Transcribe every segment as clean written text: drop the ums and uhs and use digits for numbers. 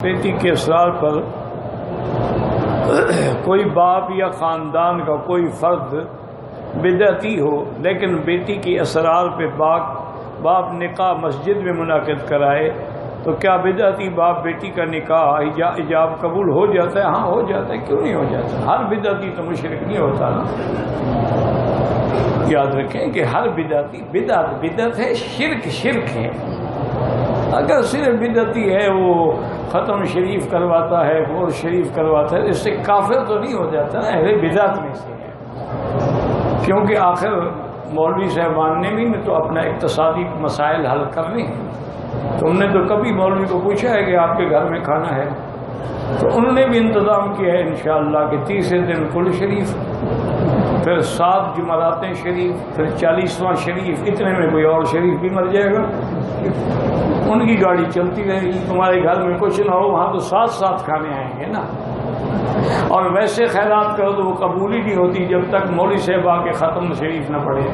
بیٹی کے اسرار پر کوئی باپ یا خاندان کا کوئی فرد بدعتی ہو لیکن بیٹی کی اسرار پہ باپ نکاح مسجد میں منعقد کرائے تو کیا بدعتی باپ بیٹی کا نکاح ایجاب قبول ہو جاتا ہے؟ ہاں ہو جاتا ہے، کیوں نہیں ہو جاتا؟ ہر بدعتی تو مشرک نہیں ہوتا نا۔ یاد رکھیں کہ ہر بدعتی بدعت ہے، شرک ہے۔ اگر صرف بدعتی ہے وہ ختم شریف کرواتا ہے، غور شریف کرواتا ہے، اس سے کافر تو نہیں ہو جاتا نا، اہل بدعت میں سے ہے۔ کیونکہ آخر مولوی صاحبان نے بھی تو اپنا اقتصادی مسائل حل کرنے ہیں۔ تم نے تو کبھی مولوی کو پوچھا ہے کہ آپ کے گھر میں کھانا ہے؟ تو انہوں نے بھی انتظام کیا ہے انشاءاللہ کہ 30 دن کل شریف، پھر 7 جمعراتیں شریف، پھر 40واں شریف، اتنے میں کوئی اور شریف بھی مر جائے گا۔ ان کی گاڑی چلتی رہے گی، تمہارے گھر میں کچھ نہ ہو وہاں تو 7 کھانے آئیں گے نا۔ اور ویسے خیرات کرو تو وہ قبول ہی نہیں ہوتی جب تک مولوی صاحب آ کے ختم شریف نہ پڑھے۔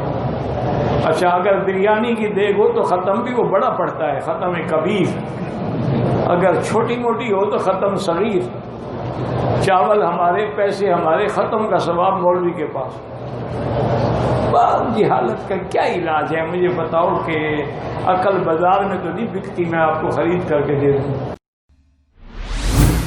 اچھا اگر بریانی کی دیگ ہو تو ختم بھی وہ بڑا پڑتا ہے، ختم کبیر۔ اگر چھوٹی موٹی ہو تو ختم صغیر۔ چاول ہمارے، پیسے ہمارے، ختم کا ثواب مولوی کے پاس۔ جہالت کا کیا علاج ہے؟ مجھے بتاؤ کہ عقل بازار میں تو نہیں بکتی، میں آپ کو خرید کر کے دے دوں۔